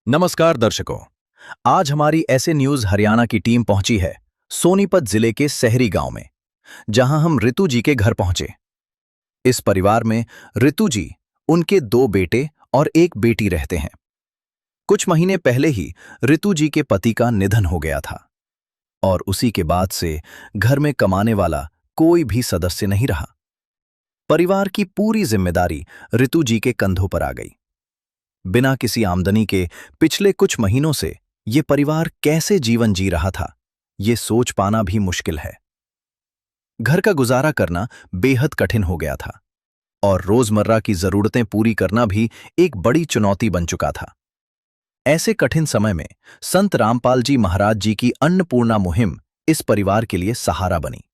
नमस्कार दर्शकों। आज हमारी ऐसे न्यूज हरियाणा की टीम पहुंची है सोनीपत जिले के सहरी गांव में, जहां हम रितु जी के घर पहुंचे। इस परिवार में रितु जी, उनके 2 बेटे और एक बेटी रहते हैं। कुछ महीने पहले ही रितु जी के पति का निधन हो गया था और उसी के बाद से घर में कमाने वाला कोई भी सदस्य नहीं रहा। परिवार की पूरी जिम्मेदारी रितु जी के कंधों पर आ गई। बिना किसी आमदनी के पिछले कुछ महीनों से ये परिवार कैसे जीवन जी रहा था, ये सोच पाना भी मुश्किल है। घर का गुजारा करना बेहद कठिन हो गया था और रोजमर्रा की जरूरतें पूरी करना भी एक बड़ी चुनौती बन चुका था। ऐसे कठिन समय में संत रामपाल जी महाराज जी की अन्नपूर्णा मुहिम इस परिवार के लिए सहारा बनी।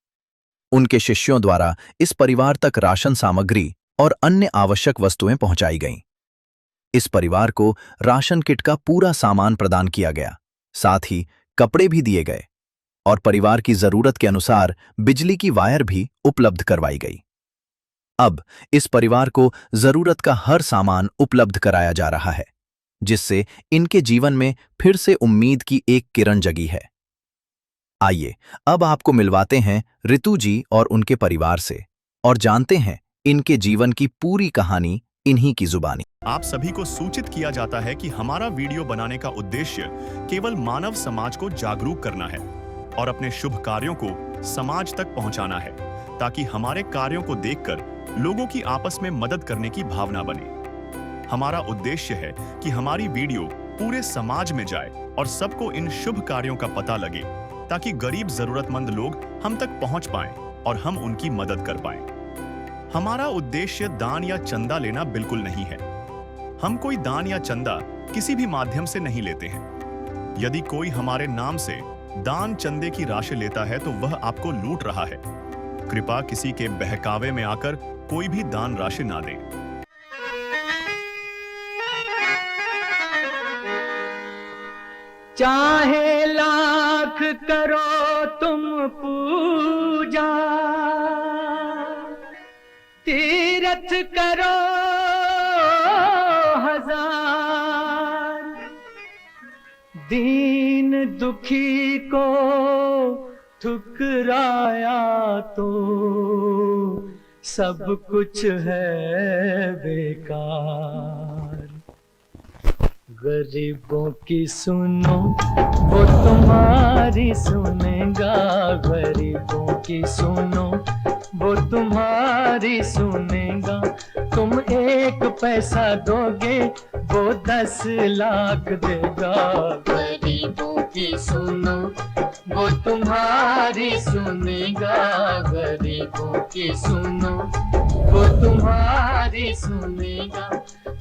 उनके शिष्यों द्वारा इस परिवार तक राशन सामग्री और अन्य आवश्यक वस्तुएं पहुंचाई गईं। इस परिवार को राशन किट का पूरा सामान प्रदान किया गया, साथ ही कपड़े भी दिए गए और परिवार की जरूरत के अनुसार बिजली की वायर भी उपलब्ध करवाई गई। अब इस परिवार को जरूरत का हर सामान उपलब्ध कराया जा रहा है, जिससे इनके जीवन में फिर से उम्मीद की एक किरण जगी है। आइए अब आपको मिलवाते हैं रितु जी और उनके परिवार से और जानते हैं इनके जीवन की पूरी कहानी इन्हीं की जुबानी। आप सभी को सूचित किया जाता है कि हमारा वीडियो बनाने का उद्देश्य केवल मानव समाज को जागरूक करना है और अपने शुभ कार्यों को समाज तक पहुंचाना है, ताकि हमारे कार्यों को देखकर लोगों की आपस में मदद करने की भावना बने। हमारा उद्देश्य है कि हमारी वीडियो पूरे समाज में जाए और सबको इन शुभ कार्यों का पता लगे, ताकि गरीब जरूरतमंद लोग हम तक पहुंच पाएं और हम उनकी मदद कर पाएं। हमारा उद्देश्य दान या चंदा लेना बिल्कुल नहीं है। हम कोई दान या चंदा किसी भी माध्यम से नहीं लेते हैं। यदि कोई हमारे नाम से दान चंदे की राशि लेता है तो वह आपको लूट रहा है। कृपया किसी के बहकावे में आकर कोई भी दान राशि ना दें। चाहे लाख करो तुम पूजा, तीरथ करो हजार, दीन दुखी को ठुकराया तो सब कुछ है बेकार। गरीबों की सुनो वो तुम्हारी सुनेगा, गरीबों की सुनो वो तुम्हारी सुनेगा। तुम 1 पैसा दोगे वो 10 लाख देगा। गरीबों की सुनो वो तुम्हारी सुनेगा, गरीबों की सुनो वो तुम्हारी सुनेगा।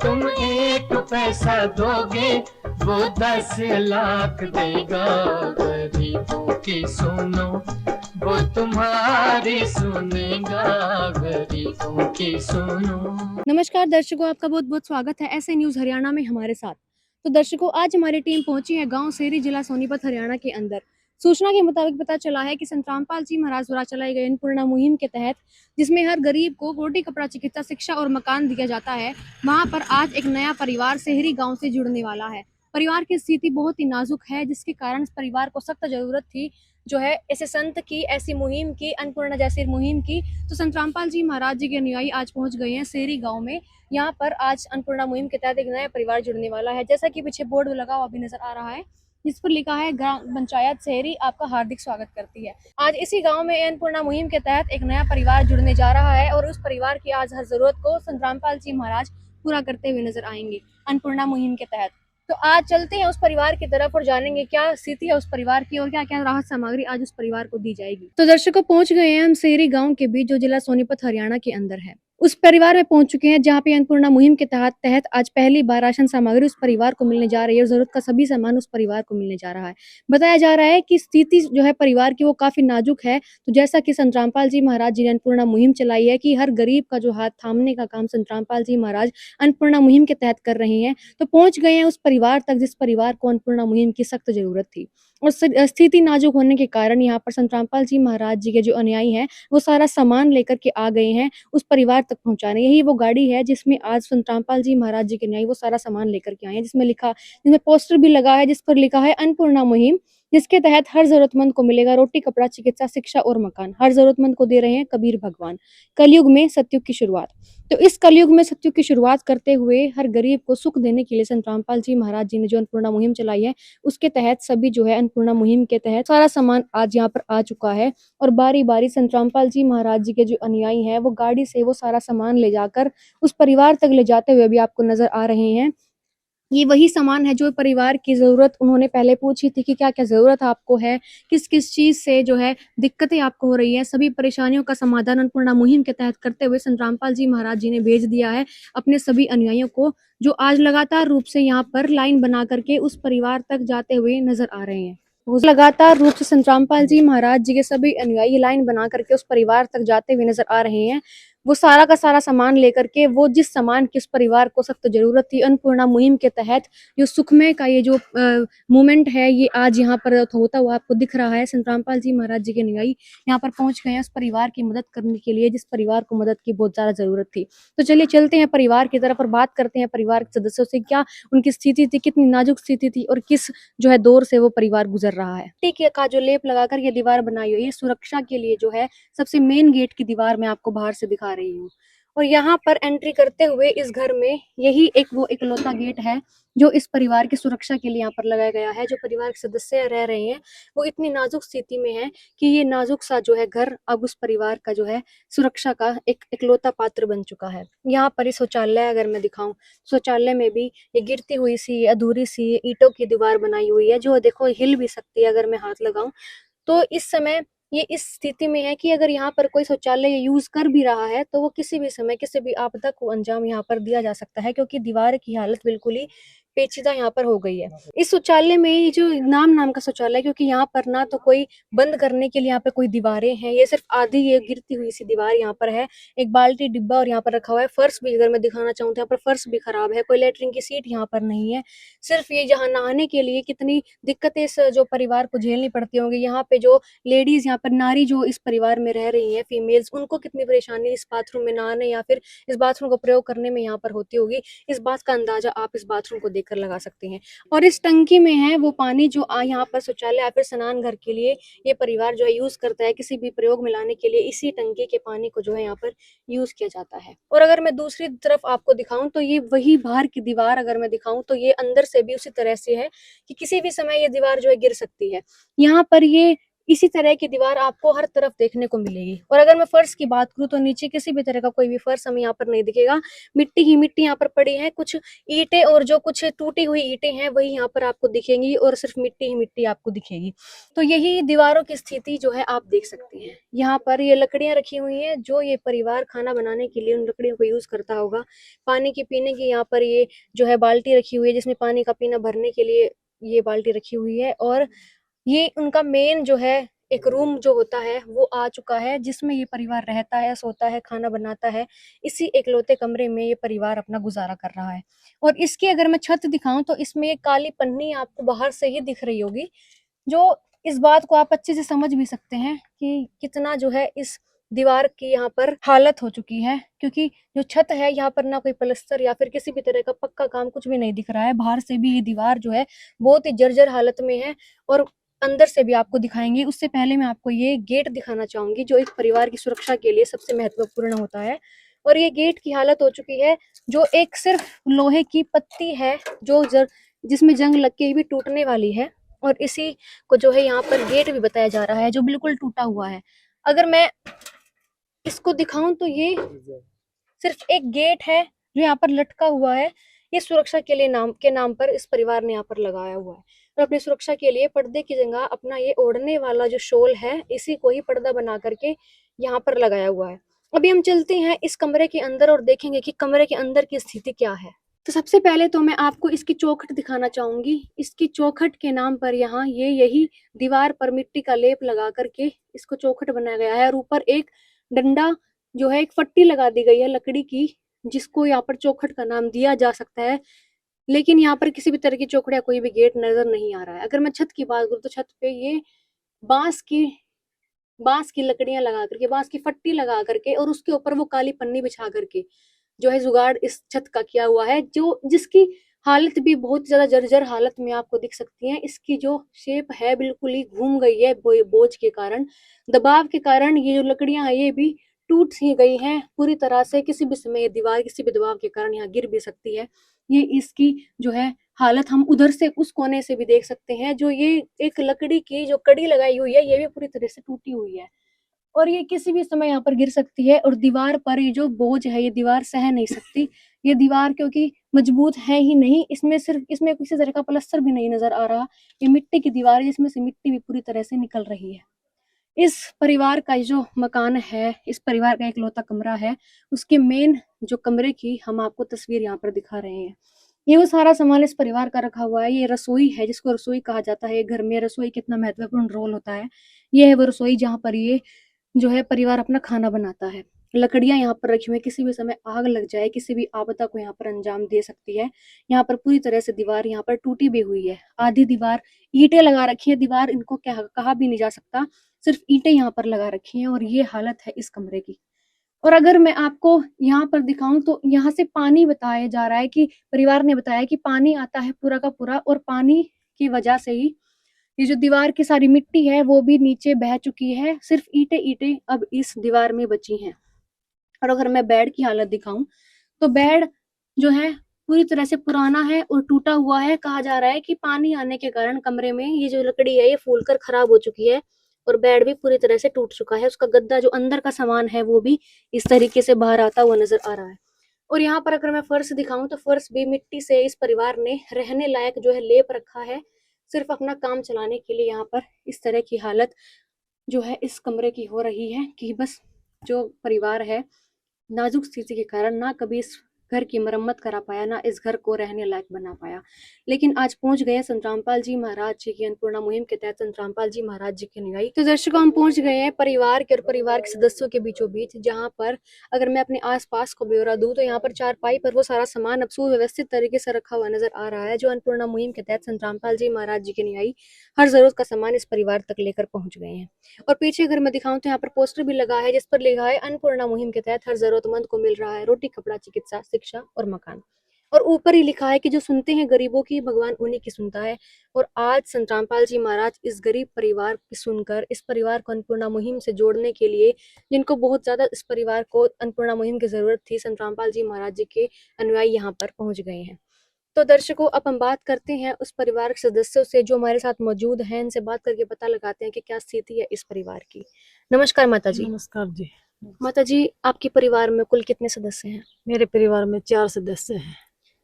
तुम 1 पैसा दोगे वो 10 लाख देगा। गरीबों की सुनो वो तुम्हारी सुनेगा, गरीबों की सुनो। नमस्कार दर्शकों, आपका बहुत बहुत स्वागत है ऐसे न्यूज हरियाणा में हमारे साथ। तो दर्शकों, आज हमारी टीम पहुंची है गांव सेरी, जिला सोनीपत, हरियाणा के अंदर। सूचना के मुताबिक पता चला है कि संत रामपाल जी महाराज द्वारा चलाई गई अन्नपूर्णा मुहिम के तहत, जिसमें हर गरीब को रोटी, कपड़ा, चिकित्सा, शिक्षा और मकान दिया जाता है, वहां पर आज एक नया परिवार सेहरी गाँव से जुड़ने वाला है। परिवार की स्थिति बहुत ही नाजुक है, जिसके कारण इस परिवार को सख्त जरूरत थी जो है ऐसे संत की, ऐसी मुहिम की, अन्नपूर्णा जैसी मुहिम की। तो संत रामपाल जी महाराज जी के अनुयायी आज पहुंच गए हैं सेरी गांव में। यहाँ पर आज अन्नपूर्णा मुहिम के तहत एक नया परिवार जुड़ने वाला है। जैसा कि पीछे बोर्ड लगा हुआ भी नजर आ रहा है, जिस पर लिखा है ग्राम पंचायत सेरी आपका हार्दिक स्वागत करती है। आज इसी गांव में अन्नपूर्णा मुहिम के तहत एक नया परिवार जुड़ने जा रहा है और उस परिवार की आज हर जरूरत को संत रामपाल जी महाराज पूरा करते हुए नजर आएंगे अन्नपूर्णा मुहिम के तहत। तो आज चलते हैं उस परिवार की तरफ और जानेंगे क्या स्थिति है उस परिवार की और क्या क्या राहत सामग्री आज उस परिवार को दी जाएगी। तो दर्शकों, पहुंच गए हैं हम सेरी गांव के बीच, जो जिला सोनीपत, हरियाणा के अंदर है। उस परिवार में पहुंच चुके हैं जहां पे अन्नपूर्णा मुहिम के तहत आज पहली बार राशन सामग्री उस परिवार को मिलने जा रही है और जरूरत का सभी सामान उस परिवार को मिलने जा रहा है। बताया जा रहा है कि स्थिति जो है परिवार की वो काफी नाजुक है। तो जैसा कि संत रामपाल जी महाराज जी ने अन्नपूर्णा मुहिम चलाई है कि हर गरीब का जो हाथ थामने का काम संत रामपाल जी महाराज अन्नपूर्णा मुहिम के तहत कर रहे हैं, तो पहुंच गए हैं उस परिवार तक जिस परिवार को अन्नपूर्णा मुहिम की सख्त जरूरत थी। और स्थिति नाजुक होने के कारण यहाँ पर संत रामपाल जी महाराज जी के जो अनुयायी हैं, वो सारा सामान लेकर के आ गए हैं उस परिवार तक पहुँचाने। यही वो गाड़ी है जिसमें आज संत रामपाल जी महाराज जी के अनुयायी वो सारा सामान लेकर के आए हैं, जिसमें पोस्टर भी लगा है जिस पर लिखा है अन्नपूर्णा मुहिम, जिसके तहत हर ज़रूरतमंद को मिलेगा रोटी, कपड़ा, चिकित्सा, शिक्षा और मकान। हर ज़रूरतमंद को दे रहे हैं कबीर भगवान। कलयुग में सतयुग की शुरुआत। तो इस कलयुग में सतयुग की शुरुआत करते हुए हर गरीब को सुख देने के लिए संत रामपाल जी महाराज जी ने जो अन्नपूर्णा मुहिम चलाई है, उसके तहत सभी जो है अन्नपूर्णा मुहिम के तहत सारा सामान आज यहाँ पर आ चुका है। और बारी-बारी संत रामपाल जी महाराज जी के जो अनुयायी हैं, वो गाड़ी से वो सारा सामान ले जाकर उस परिवार तक ले जाते हुए भी आपको नज़र आ रहे हैं। ये वही सामान है जो परिवार की ज़रूरत उन्होंने पहले पूछी थी कि क्या-क्या ज़रूरत आपको है, किस-किस चीज़ से जो है दिक्कतें आपको हो रही हैं, सभी परेशानियों का समाधान अन्नपूर्णा मुहिम के तहत करते हुए संत रामपाल जी महाराज जी ने भेज दिया है अपने सभी अनुयायियों को, जो आज लगातार रूप से यहाँ पर लाइन बना कर के उस परिवार तक जाते हुए नज़र आ रहे हैं। वो लगातार रूप से संत रामपाल जी महाराज जी के सभी अनुयायी लाइन बना करके उस परिवार तक जाते हुए नज़र आ रहे हैं। वो सारा का सारा सामान लेकर के, वो जिस सामान की उस परिवार को सख्त ज़रूरत थी, अन्नपूर्णा मुहिम के तहत जो सुखमय का ये जो मूवमेंट है, ये आज यहाँ पर होता हुआ आपको दिख रहा है। संत रामपाल जी महाराज जी के अनुयायी यहाँ पर पहुँच गए हैं उस परिवार की मदद करने के लिए, जिस परिवार को मदद की बहुत ज़्यादा ज़रूरत थी। तो चलिए चलते हैं परिवार की तरफ और बात करते हैं परिवार के सदस्यों से, क्या उनकी स्थिति थी, कितनी नाजुक स्थिति थी और किस जो है दौर से वो परिवार गुजर रहा है। टीके का जो लेप लगाकर ये दीवार बनाई हुई है, सुरक्षा के लिए जो है सबसे मेन गेट की दीवार मैं आपको बाहर से दिखा रही हूँ। और यहाँ पर एंट्री करते हुए इस घर में यही एक वो इकलौता गेट है जो इस परिवार की सुरक्षा के लिए यहाँ पर लगाया गया है। जो परिवार के सदस्य रह रहे हैं, वो इतनी नाजुक स्थिति में है कि ये नाजुक सा जो है घर अब उस परिवार का जो है सुरक्षा का एक इकलौता पात्र बन चुका है। यहाँ पर शौचालय अगर मैं दिखाऊं, शौचालय में भी ये गिरती हुई सी, अधूरी सी ईंटों की दीवार बनाई हुई है, जो देखो हिल भी सकती है अगर मैं हाथ लगाऊं। तो इस समय ये इस स्थिति में है कि अगर यहाँ पर कोई शौचालय यूज कर भी रहा है, तो वो किसी भी समय किसी भी आपदा को अंजाम यहाँ पर दिया जा सकता है, क्योंकि दीवार की हालत बिल्कुल ही पेचीदा यहाँ पर हो गई है। इस शौचालय में ये जो नाम का शौचालय है, क्योंकि यहाँ पर ना तो कोई बंद करने के लिए यहाँ पे कोई दीवारें हैं, ये सिर्फ आधी ये गिरती हुई सी दीवार यहाँ पर है। एक बाल्टी डिब्बा और यहाँ पर रखा हुआ है। फर्श भी अगर मैं दिखाना चाहूँ तो यहाँ पर फर्श भी खराब है, कोई लेटरिन की सीट यहाँ पर नहीं है। सिर्फ ये यहाँ नहाने के लिए कितनी दिक्कतें इस जो परिवार को झेलनी पड़ती होंगी। यहाँ पे जो लेडीज, यहाँ पर नारी जो इस परिवार में रह रही हैं, फीमेल्स, उनको कितनी परेशानी इस बाथरूम में नहाने या फिर इस बाथरूम को प्रयोग करने में यहाँ पर होती होगी, इस बात का अंदाजा आप इस बाथरूम को देखकर लगा सकते हैं। और इस टंकी में है वो पानी जो यहाँ पर शौचालय या फिर स्नान घर के लिए ये परिवार जो है यूज करता है, किसी भी प्रयोग में लाने के लिए इसी टंकी के पानी को जो है यहाँ पर यूज किया जाता है। और अगर मैं दूसरी तरफ आपको दिखाऊं तो ये वही बाहर की दीवार अगर मैं दिखाऊं तो ये अंदर से भी उसी तरह से है कि किसी भी समय ये दीवार जो है गिर सकती है। यहाँ पर ये इसी तरह की दीवार आपको हर तरफ देखने को मिलेगी। और अगर मैं फर्श की बात करूं तो नीचे किसी भी तरह का कोई भी फर्श हमें यहाँ पर नहीं दिखेगा। मिट्टी ही मिट्टी यहाँ पर पड़ी है, कुछ ईंटें और जो कुछ टूटी हुई ईंटें हैं वही यहाँ पर आपको दिखेंगी और सिर्फ मिट्टी ही मिट्टी आपको दिखेगी। तो यही दीवारों की स्थिति जो है आप देख सकते हैं। यहाँ पर ये लकड़ियां रखी हुई हैं, जो ये परिवार खाना बनाने के लिए उन लकड़ियों को यूज करता होगा। पानी की पीने की यहाँ पर ये जो है बाल्टी रखी हुई है, जिसमें पानी का पीना भरने के लिए ये बाल्टी रखी हुई है। और ये उनका मेन जो है एक रूम जो होता है वो आ चुका है, जिसमें ये परिवार रहता है, सोता है, खाना बनाता है। इसी एकलौते कमरे में ये परिवार अपना गुजारा कर रहा है। और इसकी अगर मैं छत दिखाऊं तो इसमें एक काली पन्नी आपको बाहर से ही दिख रही होगी, जो इस बात को आप अच्छे से समझ भी सकते हैं कि कितना जो है इस दीवार की यहाँ पर हालत हो चुकी है। क्योंकि जो छत है यहाँ पर ना कोई प्लास्टर या फिर किसी भी तरह का पक्का काम कुछ भी नहीं दिख रहा है। बाहर से भी ये दीवार जो है बहुत ही जर्जर हालत में है और अंदर से भी आपको दिखाएंगे। उससे पहले मैं आपको ये गेट दिखाना चाहूंगी, जो एक परिवार की सुरक्षा के लिए सबसे महत्वपूर्ण होता है। और ये गेट की हालत हो चुकी है, जो एक सिर्फ लोहे की पत्ती है जो जिसमें जंग लग के भी टूटने वाली है। और इसी को जो है यहाँ पर गेट भी बताया जा रहा है, जो बिल्कुल टूटा हुआ है। अगर मैं इसको दिखाऊं तो ये सिर्फ एक गेट है जो यहाँ पर लटका हुआ है। ये सुरक्षा के लिए नाम पर इस परिवार ने यहाँ पर लगाया हुआ है। और अपनी सुरक्षा के लिए पर्दे की जगह अपना ये ओढ़ने वाला जो शॉल है, इसी को ही पर्दा बना करके यहाँ पर लगाया हुआ है। अभी हम चलते हैं इस कमरे के अंदर और देखेंगे कि कमरे के अंदर की स्थिति क्या है। तो सबसे पहले तो मैं आपको इसकी चौखट दिखाना चाहूंगी। इसकी चौखट के नाम पर यहाँ यही दीवार पर मिट्टी का लेप लगा करके इसको चौखट बनाया गया है। और ऊपर एक डंडा जो है, एक फट्टी लगा दी गई है लकड़ी की, जिसको यहाँ पर चौखट का नाम दिया जा सकता है। लेकिन यहाँ पर किसी भी तरह की चौखड़ या कोई भी गेट नजर नहीं आ रहा है। अगर मैं छत की बात करूँ तो छत पे ये बांस की बांस की लकड़ियां लगा करके, बांस की फट्टी लगा करके और उसके ऊपर वो काली पन्नी बिछा करके जो है जुगाड़ इस छत का किया हुआ है, जो जिसकी हालत भी बहुत ज्यादा जर्जर हालत में आपको दिख सकती है। इसकी जो शेप है बिल्कुल ही घूम गई है बोझ के कारण, दबाव के कारण ये जो लकड़ियां हैं ये भी टूट सी गई हैं पूरी तरह से। किसी भी समय ये दीवार किसी भी दबाव के कारण यहाँ गिर भी सकती है। ये इसकी जो है हालत हम उधर से उस कोने से भी देख सकते हैं। जो ये एक लकड़ी की जो कड़ी लगाई हुई है ये भी पूरी तरह से टूटी हुई है और ये किसी भी समय यहाँ पर गिर सकती है। और दीवार पर ये जो बोझ है ये दीवार सह नहीं सकती। ये दीवार क्योंकि मजबूत है ही नहीं, इसमें किसी तरह का प्लास्टर भी नहीं नजर आ रहा। ये मिट्टी की दीवार है जिसमें से मिट्टी भी पूरी तरह से निकल रही है। इस परिवार का जो मकान है, इस परिवार का इकलौता कमरा है, उसके मेन जो कमरे की हम आपको तस्वीर यहाँ पर दिखा रहे हैं। ये वो सारा सामान इस परिवार का रखा हुआ है। ये रसोई है जिसको रसोई कहा जाता है। घर में रसोई कितना महत्वपूर्ण रोल होता है। ये है वो रसोई जहाँ पर ये जो है परिवार अपना खाना बनाता है। लकड़ियां यहाँ पर रखी हुई है, किसी भी समय आग लग जाए, किसी भी आपदा को यहाँ पर अंजाम दे सकती है। यहाँ पर पूरी तरह से दीवार यहाँ पर टूटी भी हुई है। आधी दीवार ईंटें लगा रखी है, दीवार इनको क्या कहा भी नहीं जा सकता, सिर्फ ईंटें यहाँ पर लगा रखी हैं और ये हालत है इस कमरे की। और अगर मैं आपको यहाँ पर दिखाऊं तो यहाँ से पानी बताया जा रहा है कि परिवार ने बताया कि पानी आता है पूरा का पूरा और पानी की वजह से ही ये जो दीवार की सारी मिट्टी है वो भी नीचे बह चुकी है। सिर्फ ईंटें अब इस दीवार में बची हैं। और अगर मैं बेड की हालत दिखाऊं तो बेड जो है पूरी तरह से पुराना है और टूटा हुआ है। कहा जा रहा है कि पानी आने के कारण कमरे में ये जो लकड़ी है ये फूलकर खराब हो चुकी है और बेड भी पूरी तरह से टूट चुका है। उसका गद्दा जो अंदर का सामान है वो भी इस तरीके से बाहर आता हुआ नजर आ रहा है। और यहाँ पर अगर मैं फर्श दिखाऊं तो फर्श भी मिट्टी से इस परिवार ने रहने लायक जो है लेप रखा है, सिर्फ अपना काम चलाने के लिए। यहाँ पर इस तरह की हालत जो है इस कमरे की हो रही है कि बस जो परिवार है नाजुक स्थिति के कारण ना कभी इस घर की मरम्मत करा पाया, ना इस घर को रहने लायक बना पाया। लेकिन आज पहुंच गए संत रामपाल जी महाराज जी की अन्नपूर्णा मुहिम के तहत संत रामपाल जी महाराज जी की अनुयायी। तो दर्शकों हम पहुंच गए हैं परिवार के और परिवार के सदस्यों के बीचों बीच, जहां पर अगर मैं अपने आसपास को ब्यौरा दूं तो यहाँ पर चारपाई पर वो सारा सामान अब सुव्यवस्थित तरीके से रखा हुआ नजर आ रहा है जो अन्नपूर्णा मुहिम के तहत संत रामपाल जी महाराज जी की अनुयायी हर जरूरत का सामान इस परिवार तक लेकर पहुंच गए हैं। और पीछे अगर मैं दिखाऊं तो यहाँ पर पोस्टर भी लगा है जिस पर लिखा है अन्नपूर्णा मुहिम के तहत हर जरूरतमंद को मिल रहा है रोटी, कपड़ा, चिकित्सा, शिक्षा और मकान। और ऊपर ही लिखा है कि जो सुनते हैं गरीबों की भगवान उन्हीं की सुनता है। और आज संत रामपाल जी महाराज इस गरीब परिवार की सुनकर इस परिवार को अन्नपूर्णा मुहिम से जोड़ने के लिए, जिनको बहुत ज्यादा इस परिवार को अन्नपूर्णा मुहिम की जरूरत थी, संत रामपाल जी महाराज जी के अनुयायी यहाँ पर पहुंच गए हैं। तो दर्शकों अब हम बात करते हैं उस परिवार के सदस्यों से जो हमारे साथ मौजूद हैं। इनसे बात करके पता लगाते हैं कि क्या स्थिति है इस परिवार की। नमस्कार माता जी। नमस्कार जी। माता जी आपके परिवार में कुल कितने सदस्य हैं? मेरे परिवार में 4 सदस्य हैं।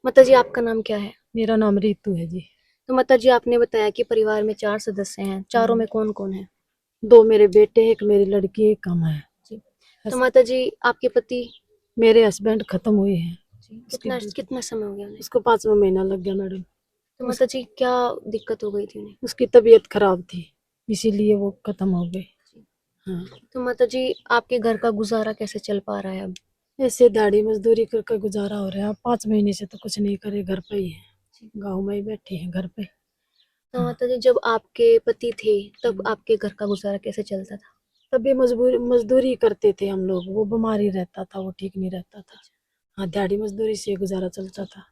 माता जी आपका नाम क्या है? मेरा नाम रितु है जी। तो माता जी आपने बताया कि परिवार में 4 सदस्य हैं, चारों में कौन कौन है? 2 मेरे बेटे, एक मेरी लड़की, एक हम है। तो माता जी आपके पति? मेरे हस्बैंड खत्म हुए हैं। कितना समय हो गया उन्हें? उसको 5वां महीना लग गया मैडम। तो माता जी क्या दिक्कत हो गई थी उन्हें? उसकी तबीयत खराब थी इसीलिए वो खत्म हो गए। हाँ। तो माता जी आपके घर का गुजारा कैसे चल पा रहा है अब? ऐसे दाढ़ी मजदूरी करके गुजारा हो रहा है। 5 महीने से तो कुछ नहीं करे, घर पे ही है, गाँव में ही बैठे हैं घर पे। तो माता जी जब आपके पति थे तब आपके घर का गुजारा कैसे चलता था? तभी मजदूरी करते थे हम लोग। वो बीमार ही रहता था, वो ठीक नहीं रहता था। हाँ, दिहाड़ी मजदूरी से गुजारा चलता था।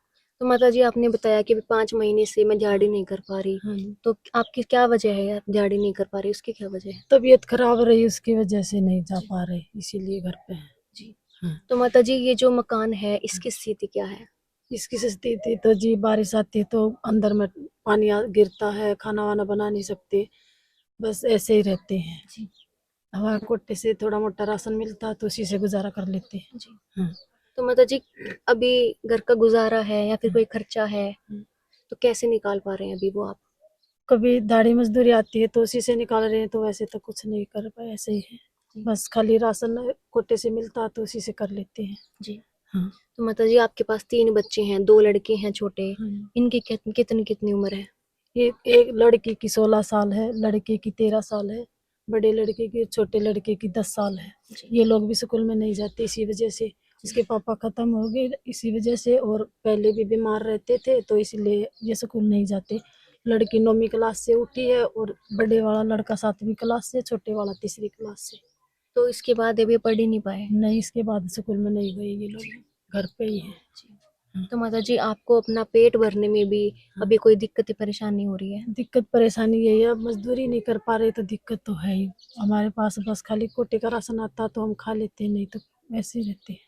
तो माता जी आपने बताया कि 5 महीने से मैं दिहाड़ी नहीं कर पा रही। हाँ। तो आपकी क्या वजह है, आप दिहाड़ी नहीं कर पा रही, उसकी क्या वजह है? तबीयत खराब रही, उसकी वजह से नहीं जा पा रहे, इसीलिए घर पे हैं जी। हाँ। तो माता जी ये जो मकान है इसकी स्थिति क्या है? इसकी स्थिति तो जी बारिश आती है तो अंदर में पानी गिरता है, खाना वाना बना नहीं सकते, बस ऐसे ही रहते हैं जी। हवा कोटे से थोड़ा मोटा राशन मिलता तो उसी से गुजारा कर लेते हैं जी। हाँ। तो माता जी अभी घर का गुजारा है या फिर कोई खर्चा है तो कैसे निकाल पा रहे हैं अभी वो आप? कभी दाढ़ी मजदूरी आती है तो उसी से निकाल रहे हैं, तो वैसे तो कुछ नहीं कर पाए, ऐसे ही है, बस खाली राशन कोटे से मिलता तो उसी से कर लेते हैं जी। हाँ। तो माता जी आपके पास 3 बच्चे हैं, 2 लड़के हैं छोटे, हाँ। इनकी कितनी उम्र है? ये एक लड़की की 16 साल है, लड़के की 13 साल है, बड़े लड़के की, छोटे लड़के की 10 साल है। ये लोग भी स्कूल में नहीं जाते इसी वजह से, इसके पापा खत्म हो गए इसी वजह से, और पहले भी बीमार रहते थे तो इसलिए ये स्कूल नहीं जाते। लड़की 9वीं क्लास से उठी है और बड़े वाला लड़का 7वीं क्लास से, छोटे वाला 3री क्लास से। तो इसके बाद अभी पढ़ ही नहीं पाए। नहीं, इसके बाद स्कूल में नहीं गए ये लोग, घर पे ही है। तो माता जी आपको अपना पेट भरने में भी अभी कोई दिक्कत परेशानी हो रही है? दिक्कत परेशानी यही है, अब मजदूरी नहीं कर पा रहे तो दिक्कत तो है ही। हमारे पास बस खाली कोटे का राशन आता तो हम खा लेते, नहीं तो ऐसे ही रहते हैं।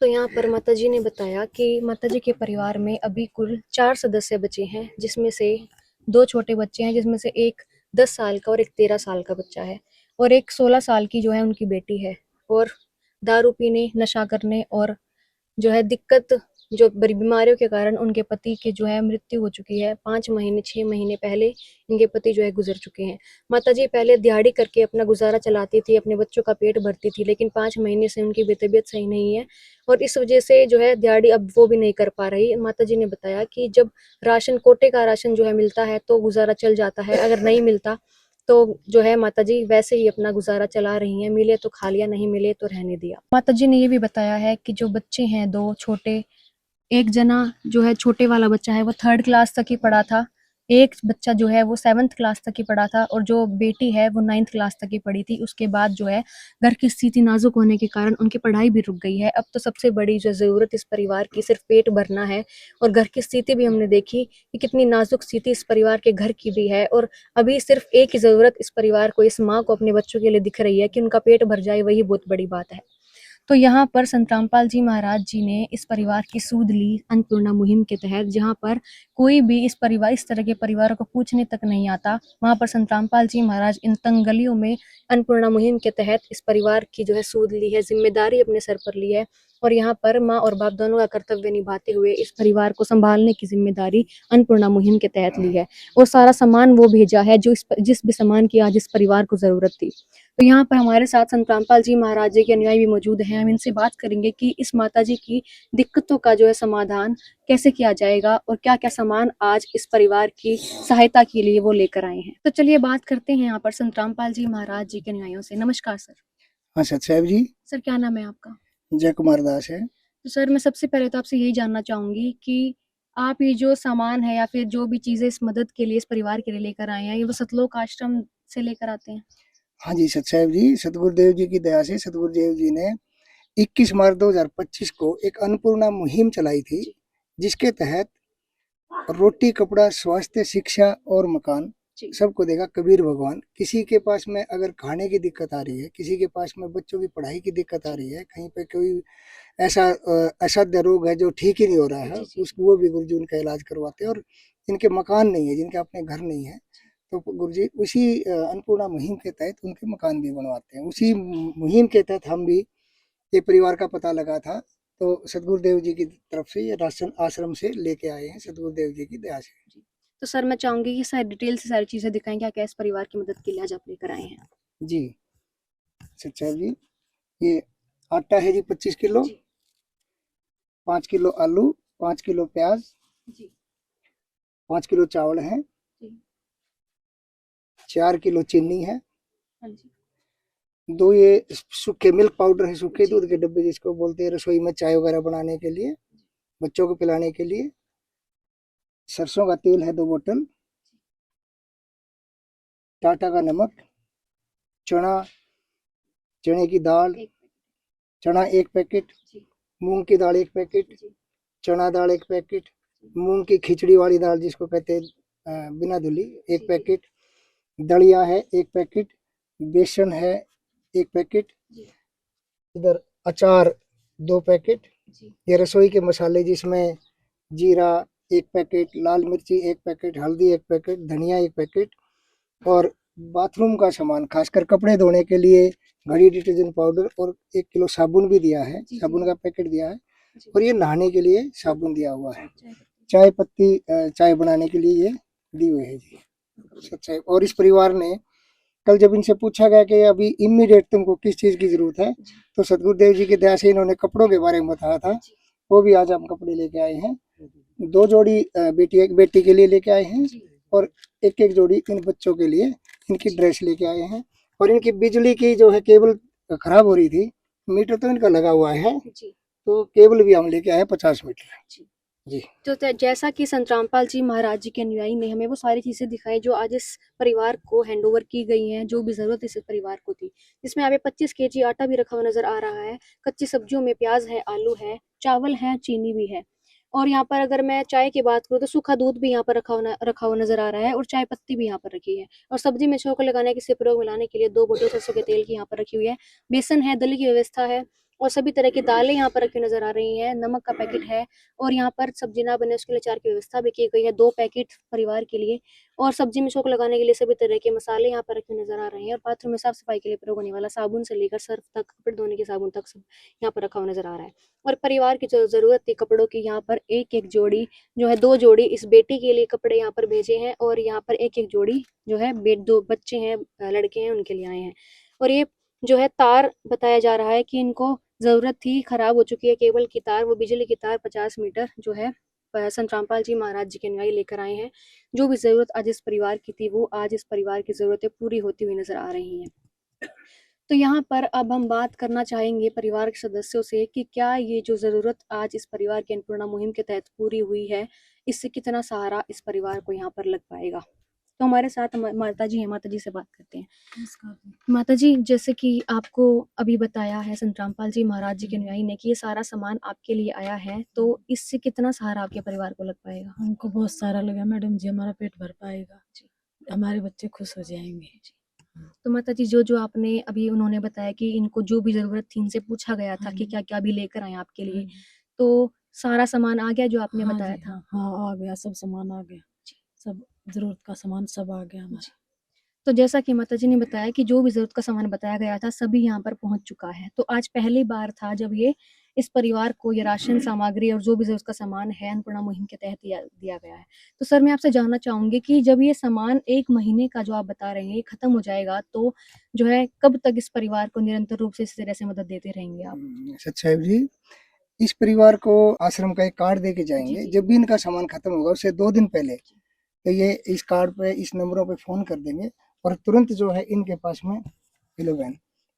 तो यहाँ पर माता जी ने बताया कि माता जी के परिवार में अभी कुल 4 सदस्य बचे हैं, जिसमें से 2 छोटे बच्चे हैं, जिसमें से एक 10 साल का और एक 13 साल का बच्चा है, और एक 16 साल की जो है उनकी बेटी है। और दारू पीने, नशा करने और जो है दिक्कत, जो बीमारियों के कारण उनके पति की जो है मृत्यु हो चुकी है। 5 महीने 6 महीने पहले इनके पति जो है गुजर चुके हैं। माता जी पहले दिहाड़ी करके अपना गुजारा चलाती थी, अपने बच्चों का पेट भरती थी, लेकिन 5 महीने से उनकी तबीयत सही नहीं है और इस वजह से जो है दिहाड़ी अब वो भी नहीं कर पा रही। माता जी ने बताया कि जब राशन, कोटे का राशन जो है मिलता है तो गुजारा चल जाता है, अगर नहीं मिलता तो जो है माता जी वैसे ही अपना गुजारा चला रही हैं। मिले तो खा लिया, नहीं मिले तो रहने दिया। माता जी ने ये भी बताया है कि जो बच्चे हैं 2 छोटे, एक जना जो है छोटे वाला बच्चा है वो 3rd क्लास तक ही पढ़ा था, एक बच्चा जो है वो 7th क्लास तक ही पढ़ा था और जो बेटी है वो 9th क्लास तक ही पढ़ी थी। उसके बाद जो है घर की स्थिति नाजुक होने के कारण उनकी पढ़ाई भी रुक गई है। अब तो सबसे बड़ी जो ज़रूरत इस परिवार की सिर्फ पेट भरना है, और घर की स्थिति भी हमने देखी कि कितनी नाजुक स्थिति इस परिवार के घर की भी है, और अभी सिर्फ एक ही ज़रूरत इस परिवार को, इस माँ को अपने बच्चों के लिए दिख रही है कि उनका पेट भर जाए, वही बहुत बड़ी बात है। तो यहाँ पर संत रामपाल जी महाराज जी ने इस परिवार की सूद ली अन्नपूर्णा मुहिम के तहत, जहाँ पर कोई भी इस तरह के परिवारों को पूछने तक नहीं आता। वहाँ पर संत रामपाल जी महाराज इन तंग गलियों में अन्नपूर्णा मुहिम के तहत इस परिवार की जो है सूद ली है, जिम्मेदारी अपने सर पर ली है, और यहाँ पर माँ और बाप दोनों का कर्तव्य निभाते हुए इस परिवार को संभालने की जिम्मेदारी अन्नपूर्णा मुहिम के तहत ली है, और सारा सामान वो भेजा है जो जिस भी सामान की आज इस परिवार को जरूरत थी। तो यहाँ पर हमारे साथ संत रामपाल जी महाराज जी के अनुयायी भी मौजूद हैं। हम इनसे बात करेंगे कि इस माता जी की दिक्कतों का जो है समाधान कैसे किया जाएगा और क्या क्या सामान आज इस परिवार की सहायता के लिए वो लेकर आए हैं। तो चलिए बात करते हैं यहाँ पर संत रामपाल जी महाराज जी के अनुयायियों से। नमस्कार सर। हाँ सत साहब जी। सर क्या नाम है आपका? जय कुमार दास है। तो सर मैं सबसे पहले तो आपसे यही जानना चाहूंगी कि आप ये जो सामान है या फिर जो भी चीजें इस मदद के लिए, इस परिवार के लिए लेकर आए हैं, ये वो सतलोक आश्रम से लेकर आते हैं? हाँ जी सत साहब जी, सतगुरुदेव जी की दया से सतगुरुदेव जी ने 21 मार्च 2025 को एक अन्नपूर्णा मुहिम चलाई थी, जिसके तहत रोटी, कपड़ा, स्वास्थ्य, शिक्षा और मकान सबको देगा कबीर भगवान। किसी के पास में अगर खाने की दिक्कत आ रही है, किसी के पास में बच्चों की पढ़ाई की दिक्कत आ रही है, कहीं पे कोई ऐसा असाध्य रोग है जो ठीक ही नहीं हो रहा है, उसको वो भी गुरुजी उनका इलाज करवाते हैं। और जिनके मकान नहीं है, जिनके अपने घर नहीं है, तो गुरुजी उसी अन्नपूर्णा मुहिम के तहत उनके मकान भी बनवाते हैं। उसी मुहिम के तहत हम भी ये परिवार का पता लगा था, तो सतगुरुदेव जी की तरफ से ये राशन आश्रम से लेके आए हैं, सतगुरुदेव जी की दया से। तो सर मैं चाहूंगी कि सारी डिटेल से सारी चीजें दिखाएं, क्या क्या इस परिवार की मदद के लिए आज आप लेकर आए हैं। जी सच्चा जी, ये आटा है जी 25 किलो, 5 किलो आलू, 5 किलो प्याज, 5 किलो चावल है, 4 किलो चीनी है, 2 ये सूखे मिल्क पाउडर है, सूखे दूध के डब्बे जिसको बोलते हैं, रसोई में चाय वगैरह बनाने के लिए, बच्चों को पिलाने के लिए। सरसों का तेल है 2 बोतल, टाटा का नमक, चने की दाल, चना 1 पैकेट, मूंग की दाल 1 पैकेट, चना दाल 1 पैकेट, मूंग की खिचड़ी वाली दाल जिसको कहते हैं बिना धुली 1 पैकेट, दलिया है 1 पैकेट, बेसन है 1 पैकेट, इधर अचार 2 पैकेट, ये रसोई के मसाले जिसमें जीरा 1 पैकेट, लाल मिर्ची 1 पैकेट, हल्दी 1 पैकेट, धनिया 1 पैकेट, और बाथरूम का सामान खासकर कपड़े धोने के लिए घड़ी, डिटर्जेंट पाउडर, और 1 किलो साबुन भी दिया है, साबुन का पैकेट दिया है, और ये नहाने के लिए साबुन दिया हुआ है। चाय पत्ती चाय बनाने के लिए ये दी हुई है जी सच्चाई। और इस परिवार ने कल जब इनसे पूछा गया कि अभी इमीडिएट तुमको किस चीज की जरूरत है, तो सतगुरुदेव जी की दया से इन्होंने कपड़ों के बारे में बताया था, वो भी आज हम कपड़े लेके आए हैं। 2 जोड़ी बेटी के लिए लेके आए हैं, और एक जोड़ी इन बच्चों के लिए इनकी ड्रेस लेके आए हैं। और इनकी बिजली की जो है केबल खराब हो रही थी, मीटर तो इनका लगा हुआ है, जी तो केबल भी हम लेके आए 50 मीटर। जी जी तो जैसा कि संत रामपाल जी महाराज जी के अनुयायी ने हमें वो सारी चीजें दिखाई जो आज इस परिवार को हैंडओवर की गई हैं, जो भी जरूरत इस परिवार को थी, जिसमें यहाँ पे 25 केजी आटा भी रखा हुआ नजर आ रहा है, कच्ची सब्जियों में प्याज है, आलू है, चावल है, चीनी भी है। और यहाँ पर अगर मैं चाय की बात करूँ तो सूखा दूध भी यहाँ पर रखा हुआ नजर आ रहा है, और चाय पत्ती भी यहाँ पर रखी है, और सब्जी में छोंक लगाने के प्रयोग मिलाने के लिए 2 बोतल सरसों के तेल की यहाँ पर रखी हुई है, बेसन है, दली की व्यवस्था है, और सभी तरह की दालें यहाँ पर रखी नजर आ रही हैं, नमक का पैकेट है, और यहाँ पर सब्जी ना बने उसके लिए अचार की व्यवस्था भी की गई है, 2 पैकेट परिवार के लिए, और सब्जी में छोंक लगाने के लिए सभी तरह के मसाले यहाँ पर रखे नजर आ रहे हैं, और बाथरूम में साफ सफाई के लिए प्रयोग होने वाला साबुन से लेकर सर्फ तक, कपड़े धोने के साबुन तक सब यहाँ पर रखा हुआ नजर आ रहा है। और परिवार की जो जरूरत थी कपड़ों की, यहाँ पर एक एक जोड़ी जो है, 2 जोड़ी इस बेटी के लिए कपड़े यहाँ पर भेजे हैं, और यहाँ पर एक एक जोड़ी जो है 2 बच्चे हैं, लड़के हैं, उनके लिए आए हैं। और ये जो है तार बताया जा रहा है कि इनको जरूरत थी, खराब हो चुकी है केबल की तार, वो बिजली की तार 50 मीटर जो है संत रामपाल जी महाराज जी के अनुयायी लेकर आए हैं। जो भी जरूरत आज इस परिवार की थी, वो आज इस परिवार की जरूरतें पूरी होती हुई नजर आ रही हैं। तो यहाँ पर अब हम बात करना चाहेंगे परिवार के सदस्यों से कि क्या ये जो ज़रूरत आज इस परिवार की अन्नपूर्णा मुहिम के तहत पूरी हुई है, इससे कितना सहारा इस परिवार को यहाँ पर लग पाएगा। तो हमारे साथ माता जी हैं, माता जी से बात करते हैं। माता जी, जैसे कि आपको अभी बताया है संत रामपाल जी महाराज जी के अनुयायी ने कि ये सारा सामान आपके लिए आया है, तो इससे कितना सहारा आपके परिवार को लग पाएगा? हमको बहुत सारा लगा मैडम जी, हमारा पेट भर पाएगा, हमारे बच्चे खुश हो जाएंगे। तो माता जी, जो आपने अभी उन्होंने बताया कि इनको जो भी ज़रूरत थी इनसे पूछा गया था कि क्या-क्या भी लेकर आएँ आपके लिए, तो सारा सामान आ गया जो आपने बताया था? हाँ, आ गया, सब सामान आ गया, सब जरूरत का सामान सब आ गया हमारा। तो जैसा कि माता जी ने बताया कि जो भी ज़रूरत का सामान बताया गया था सभी यहाँ पर पहुँच चुका है। तो आज पहली बार था जब ये इस परिवार को ये राशन सामग्री और जो भी ज़रूरत का सामान है अन्नपूर्णा मुहिम के तहत दिया गया है। तो सर, मैं आपसे जानना चाहूँगी कि जब ये सामान 1 महीने का जो आप बता रहे हैं ये खत्म हो जाएगा, तो जो है कब तक इस परिवार को निरंतर रूप से इस तरह से मदद देते रहेंगे आप? सच साहिब जी, इस परिवार को आश्रम का एक कार्ड दे के जी, जाएंगे। जी। जब भी इनका सामान खत्म होगा उससे 2 दिन पहले तो ये इस कार्ड पे, इस नंबरों पे फोन कर देंगे और तुरंत जो है इनके पास में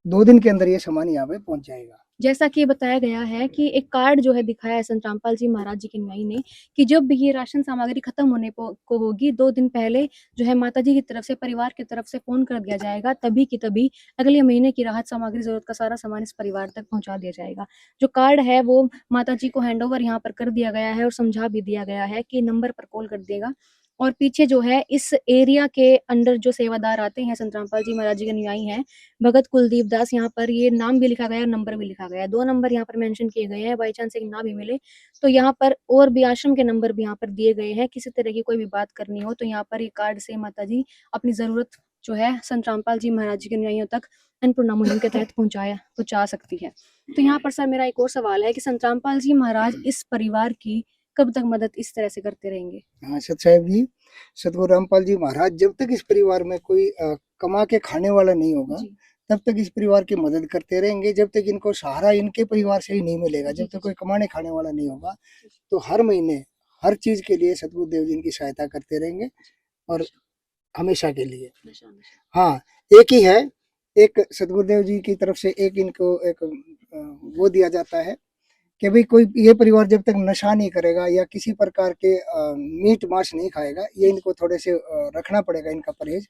2 दिन के अंदर ये सामान यहाँ पे पहुंच जाएगा। जैसा कि बताया गया है कि एक कार्ड जो है दिखाया है संत रामपाल जी महाराज जी के अनुयायी ने कि जब भी ये राशन सामग्री खत्म होने को होगी 2 दिन पहले जो है माता जी की तरफ से, परिवार की तरफ से फ़ोन कर दिया जाएगा, तभी की तभी अगले महीने की राहत सामग्री, ज़रूरत का सारा सामान इस परिवार तक पहुँचा दिया जाएगा। जो कार्ड है वो माता जी को हैंडओवर यहाँ पर कर दिया गया है, और समझा भी दिया गया है कि नंबर पर कॉल कर देगा। और पीछे जो है इस एरिया के अंडर जो सेवादार आते हैं, संत रामपाल जी महाराज जी के अनुयायी हैं, भगत कुलदीप दास, यहाँ पर ये नाम भी लिखा गया है और नंबर भी लिखा गया है। 2 नंबर यहाँ पर मेंशन किए गए हैं, बाय चांस एक ना भी मिले तो यहाँ पर और भी आश्रम के नंबर भी यहाँ पर दिए गए हैं। किसी तरह की कोई भी बात करनी हो तो यहाँ पर ये कार्ड से माता जी अपनी ज़रूरत जो है संत रामपाल जी महाराज जी के अनुयायियों तक अन्नपूर्णा मुहिम के तहत पहुँचा सकती है। तो यहाँ पर सर मेरा एक और सवाल है कि संत रामपाल जी महाराज इस परिवार की कब तक मदद इस तरह से करते रहेंगे? हाँ सत साहिब जी, सतगुरु रामपाल जी महाराज जब तक इस परिवार में कोई कमा के खाने वाला नहीं होगा जी। तब तक इस परिवार की मदद करते रहेंगे। जब तक इनको सहारा इनके परिवार से ही नहीं मिलेगा, जब तक कोई कमाने खाने वाला नहीं होगा, तो हर महीने हर चीज के लिए सतगुरु देव जी इनकी सहायता करते रहेंगे और हमेशा के लिए। हाँ, एक ही है, एक सतगुरुदेव जी की तरफ से एक इनको एक वो दिया जाता है कि भाई कोई ये परिवार जब तक नशा नहीं करेगा या किसी प्रकार के मीट मांस नहीं खाएगा, ये इनको थोड़े से रखना पड़ेगा इनका परहेज,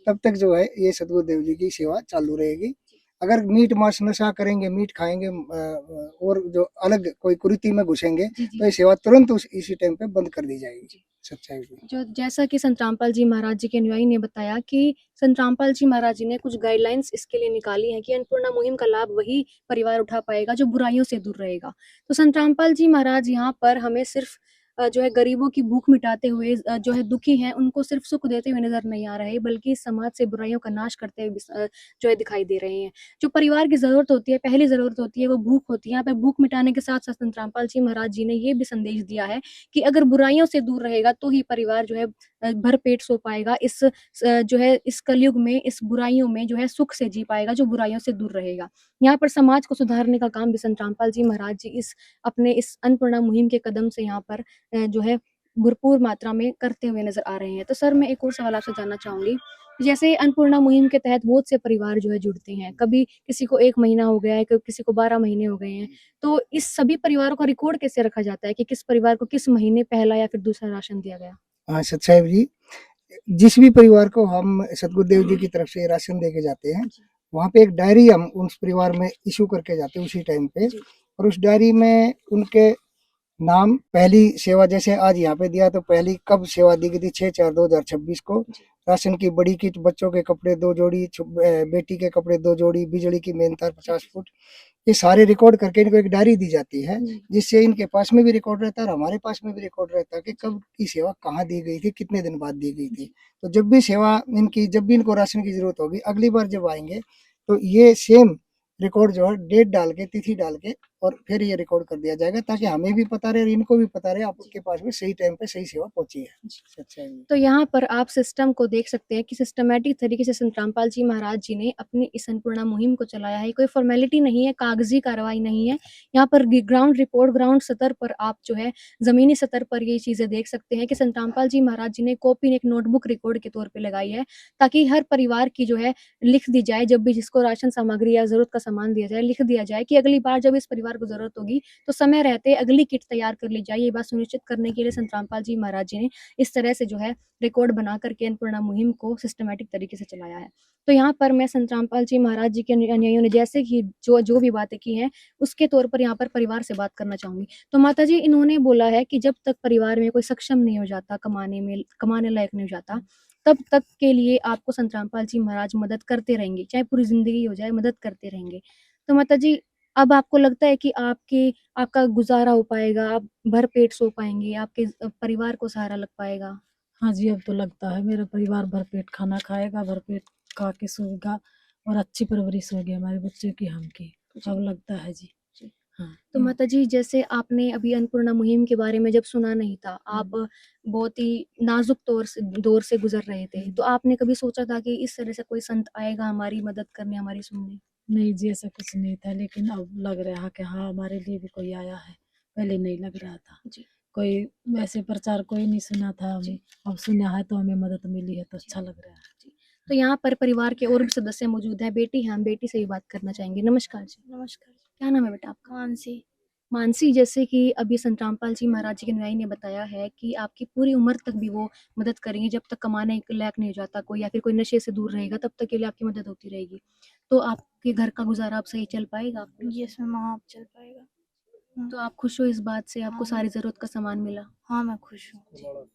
तब तक जो है ये सतगुरुदेव जी की सेवा चालू रहेगी। अगर मीट मांस नशा करेंगे, मीट खाएंगे और जो अलग कोई कुरीति में घुसेंगे तो ये सेवा तुरंत इसी टाइम पे बंद कर दी जाएगी। सच्चाई जो जैसा कि संत रामपाल जी महाराज जी के अनुयायी ने बताया कि संत रामपाल जी महाराज जी ने कुछ गाइडलाइंस इसके लिए निकाली हैं कि अन्नपूर्णा मुहिम का लाभ वही परिवार उठा पाएगा जो बुराइयों से दूर रहेगा। तो संत रामपाल जी महाराज यहाँ पर हमें सिर्फ जो है गरीबों की भूख मिटाते हुए, जो है दुखी हैं उनको सिर्फ सुख देते हुए नजर नहीं आ रहे, बल्कि समाज से बुराइयों का नाश करते हुए जो है दिखाई दे रहे हैं। जो परिवार की जरूरत होती है, पहली जरूरत होती है वो भूख होती है। यहाँ पे भूख मिटाने के साथ साथ संत रामपाल जी महाराज जी ने ये भी संदेश दिया है कि अगर बुराइयों से दूर रहेगा तो ही परिवार जो है भर पेट सो पाएगा। जो है इस कलयुग में, इस बुराइयों में जो है सुख से जी पाएगा जो बुराइयों से दूर रहेगा। यहाँ पर समाज को सुधारने का काम भी संत रामपाल जी महाराज जी इस अपने इस अन्नपूर्णा मुहिम के कदम से यहाँ पर जो है भरपूर मात्रा में करते हुए नजर आ रहे हैं। तो सर मैं एक और सवाल आपसे जानना चाहूंगी, जैसे अन्नपूर्णा मुहिम के तहत बहुत से परिवार जो है जुड़ते हैं, कभी किसी को 1 महीना हो गया है, कभी किसी को 12 महीने हो गए हैं, तो इस सभी परिवारों का रिकॉर्ड कैसे रखा जाता है कि किस परिवार को किस महीने पहला या फिर दूसरा राशन दिया गया? हाँ सच्चाई जी, जिस भी परिवार को हम सदगुरुदेव जी की तरफ से राशन दे के जाते हैं, वहाँ पे एक डायरी हम उस परिवार में इशू करके जाते हैं उसी टाइम पे, और उस डायरी में उनके नाम, पहली सेवा, जैसे आज यहाँ पे दिया तो पहली कब सेवा दी गई थी 6/4/2026 को, राशन की बड़ी किट, बच्चों के कपड़े 2 जोड़ी, बेटी के कपड़े 2 जोड़ी, बिजली की मेन तार 50 फुट, ये सारे रिकॉर्ड करके इनको एक डायरी दी जाती है, जिससे इनके पास में भी रिकॉर्ड रहता है और हमारे पास में भी रिकॉर्ड रहता है कि कब की सेवा कहाँ दी गई थी, कितने दिन बाद दी गई थी। तो जब भी सेवा इनकी, जब भी इनको राशन की जरूरत होगी, अगली बार जब आएंगे तो ये सेम रिकॉर्ड जो है डेट डाल के, तिथि डाल के, और फिर ये रिकॉर्ड कर दिया जाएगा, ताकि हमें भी पता रहे और इनको भी पता रहे आपके पास में सही टाइम पे सही सेवा पहुंची है। अच्छा है। तो यहाँ पर आप सिस्टम को देख सकते हैं कि सिस्टमैटिक तरीके से संत रामपाल जी महाराज जी ने अपनी इस अन्नपूर्णा मुहिम को चलाया है। कोई फॉर्मेलिटी नहीं है, कागजी कार्रवाई नहीं है। यहाँ पर ग्राउंड रिपोर्ट, ग्राउंड सतर पर आप जो है जमीनी सतर पर ये चीजें देख सकते हैं कि संत रामपाल जी महाराज जी ने कॉपी, एक नोटबुक रिकॉर्ड के तौर पर लगाई है, ताकि हर परिवार की जो है लिख दी जाए, जब भी जिसको राशन सामग्री या जरूरत का सामान दिया जाए, लिख दिया जाए कि अगली बार जब इस परिवार को जरूरत होगी तो समय रहते अगली किट तैयार कर ली जाए। ये बात सुनिश्चित करने के लिए संत रामपाल जी महाराज जी ने इस तरह से जो है रिकॉर्ड बना करके अन्नपूर्णा मुहिम को सिस्टमैटिक तरीके से चलाया है। तो यहाँ पर मैं संत रामपाल जी महाराज जी के अनुयायियों ने जैसे कि जो भी बातें की हैं, उसके तौर पर यहाँ पर परिवार से बात करना चाहूंगी। तो माता जी, इन्होंने बोला है कि जब तक परिवार में कोई सक्षम नहीं हो जाता, कमाने लायक नहीं हो जाता, तब तक के लिए आपको संत रामपाल जी महाराज मदद करते रहेंगे, चाहे पूरी जिंदगी हो जाए, मदद करते रहेंगे। तो माता जी, अब आपको लगता है कि आपका गुजारा हो पाएगा, आप भर पेट सो पाएंगे, आपके परिवार को सहारा लग पाएगा? हाँ जी, अब तो लगता है मेरा परिवार भरपेट खाना खाएगा, भरपेट खा के सोएगा, और अच्छी परवरिश होगी हमारे बच्चों की, हमकी। अब लगता है जी। हाँ। तो माता जी, जैसे आपने अभी अन्नपूर्णा मुहिम के बारे में जब सुना नहीं था, आप बहुत ही नाजुक दौर से गुजर रहे थे, तो आपने कभी सोचा था कि इस तरह से कोई संत आएगा हमारी मदद करने, हमारी सुनने? नहीं जी, ऐसा कुछ नहीं था, लेकिन अब लग रहा है कि हाँ, हमारे लिए भी कोई आया है। पहले नहीं लग रहा था जी। कोई, वैसे प्रचार कोई नहीं सुना था हमें, अब सुना है तो हमें मदद मिली है, तो अच्छा लग रहा है। तो यहाँ पर परिवार के और भी सदस्य मौजूद हैं। बेटी हैं, हम बेटी से भी बात करना चाहेंगे। नमस्कार जी। नमस्कार। क्या नाम है बेटा आपका? मानसी। मानसी, जैसे कि अभी संत रामपाल जी महाराज जी के अनुयायी ने बताया है कि आपकी पूरी उम्र तक भी वो मदद करेंगे, जब तक कमाने के लायक नहीं हो जाता कोई, या फिर कोई नशे से दूर रहेगा, तब तक के लिए आपकी मदद होती रहेगी। तो आपके घर का गुजारा अब सही चल पाएगा आपको? यस मैम, हाँ चल पाएगा। तो आप खुश हो इस बात से, आपको हाँ। सारी जरूरत का सामान मिला? हाँ मैं खुश हूँ।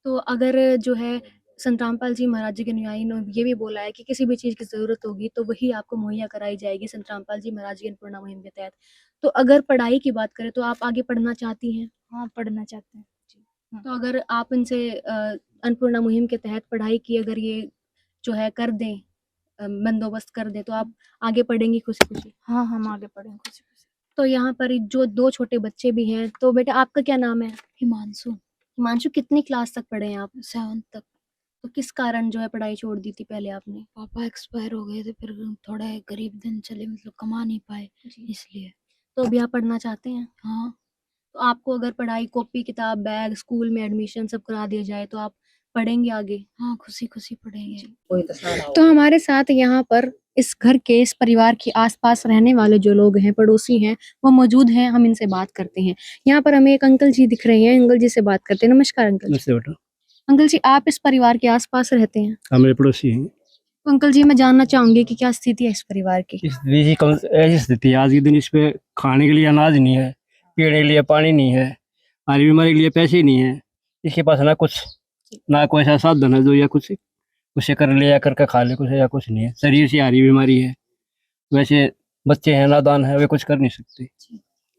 तो अगर जो है संत रामपाल जी महाराज जी के अनुयायी ने ये भी बोला है कि किसी भी चीज़ की ज़रूरत होगी तो वही आपको मुहैया कराई जाएगी संत रामपाल जी महाराज जी की अन्नपूर्णा मुहिम के तहत। तो अगर पढ़ाई की बात करें तो आप आगे पढ़ना चाहती हैं? हाँ पढ़ना चाहते हैं। तो अगर आप इनसे अन्नपूर्णा मुहिम के तहत पढ़ाई की अगर ये जो है कर दें, बंदोबस्त कर दें, तो आप आगे पढ़ेंगी खुशी-खुशी? हाँ हम आगे पढ़ेंगे खुशी खुशी। तो यहाँ पर जो 2 छोटे बच्चे भी हैं, तो बेटा आपका क्या नाम है? हिमांशु। हिमांशु, कितनी क्लास तक पढ़े हैं आप? 7th तक। तो किस कारण जो है पढ़ाई छोड़ दी थी पहले आपने? पापा एक्सपायर हो गए थे, फिर थोड़ा गरीब दिन चले, मतलब कमा नहीं पाए इसलिए। तो अभी आप पढ़ना चाहते हैं? हाँ। तो आपको अगर पढ़ाई, कॉपी किताब, बैग, स्कूल में एडमिशन सब करा दिया जाए तो आप पढ़ेंगे आगे? हाँ खुशी खुशी पढ़ेंगे। तो हमारे साथ यहाँ पर इस घर के, इस परिवार के आसपास रहने वाले जो लोग हैं, पड़ोसी हैं, वो मौजूद हैं। हम इनसे बात करते हैं। यहाँ पर हमें एक अंकल जी दिख रहे हैं, अंकल जी से बात करते हैं। नमस्कार अंकल जी। नमस्ते बेटा। अंकल जी, आप इस परिवार के आसपास रहते हैं? हमारे पड़ोसी हैं। तो अंकल जी, मैं जानना चाहूंगी कि क्या स्थिति है इस परिवार की? इस ऐसी स्थिति है आज के दिन, इस पे खाने के लिए अनाज नहीं है, पीने के लिए पानी नहीं है, हमारी बीमारी के लिए पैसे नहीं है, इसके पास ना कोई ऐसा साधन है जो या कुछ उसे कर ले या करके खा ले कुछ, या कुछ नहीं है। शरीर से हरी बीमारी है, वैसे बच्चे हैं नादान है, वे कुछ कर नहीं सकते।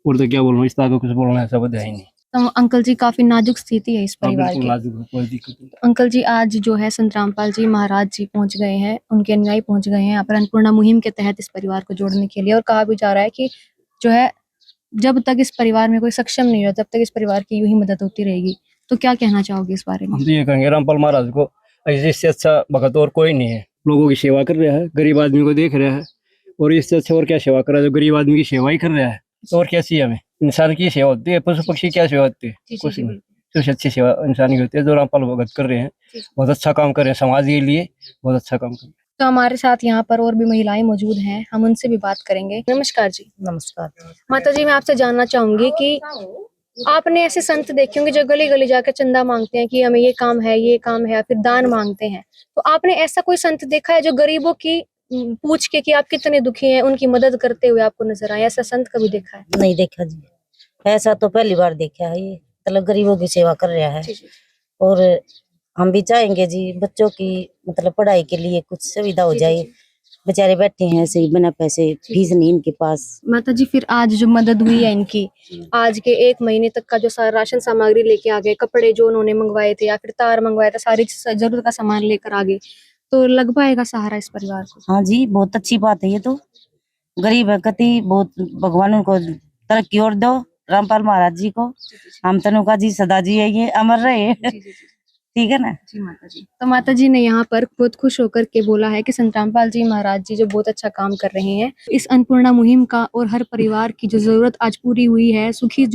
और तो क्या बोलूँ, इस तरह कुछ बोलना ऐसा बता ही नहीं। तो अंकल जी, काफी नाजुक स्थिति है इस परिवार बिल्कुल की। नाजुक है, कोई दिक्कत नहीं। अंकल जी, आज जो है संत रामपाल जी महाराज जी पहुंच गए हैं, उनके अनुयायी पहुंच गए हैं यहाँ पर अन्नपूर्णा मुहिम के तहत इस परिवार को जोड़ने के लिए, और कहा भी जा रहा है कि जो है जब तक इस परिवार में कोई सक्षम नहीं हो तब तक इस परिवार की यूं ही मदद होती रहेगी। तो क्या कहना चाहोगे इस बारे में? हम तो ये कहेंगे रामपाल महाराज को, इससे अच्छा भगत और कोई नहीं है। लोगों की सेवा कर रहा है, गरीब आदमी को देख रहा है, और इससे अच्छा और क्या सेवा कर रहा है, जो गरीब आदमी की सेवा ही कर रहा है। तो और क्या चाहिए हमें? इंसान की सेवा होती है, पशु पक्षी क्या सेवा होती है? कुछ नहीं। सबसे अच्छी सेवा इंसान की होती है जो रामपाल भगत कर रहे हैं। बहुत अच्छा काम कर रहे हैं समाज के लिए, बहुत अच्छा काम कर रहे हैं। तो हमारे साथ यहाँ पर और भी महिलाएं मौजूद हैं, हम उनसे भी बात करेंगे। नमस्कार जी। नमस्कार। माता जी, मैं आपसे जानना चाहूंगी कि आपने ऐसे संत देखे होंगे जो गली गली जाकर चंदा मांगते हैं कि हमें ये काम है, ये काम है, फिर दान मांगते हैं। तो आपने ऐसा कोई संत देखा है जो गरीबों की पूछ के कि आप कितने दुखी हैं उनकी मदद करते हुए आपको नजर आए? ऐसा संत कभी देखा है? नहीं देखा जी, ऐसा तो पहली बार देखा है। ये मतलब गरीबों की सेवा कर रहा है। और हम भी चाहेंगे जी बच्चों की मतलब पढ़ाई के लिए कुछ सुविधा हो जाए। बेचारे बैठे हैं ऐसे ही बिना पैसे, फीस नहीं इनके पास। माता जी, फिर आज जो मदद हुई है इनकी, आज के 1 महीने तक का जो सारा राशन सामग्री लेके आ गए, कपड़े जो उन्होंने मंगवाए थे या फिर तार मंगवाया था, सारी जरूरत का सामान लेकर आ गए, तो लग पाएगा सहारा इस परिवार को? हाँ जी, बहुत अच्छी बात है। ये तो गरीब है कति, बहुत भगवान उनको तरक्की और दो। रामपाल महाराज जी को हम तनु का जी सदा जी है, ये अमर रहे। ठीक है ना जी माता जी। तो माता जी ने यहाँ पर बहुत खुश होकर के बोला है कि संत रामपाल जी महाराज जी जो बहुत अच्छा काम कर रहे हैं, इस अन्नपूर्णा मुहिम का और हर परिवार की जो जरूरत आज पूरी हुई है, सुखी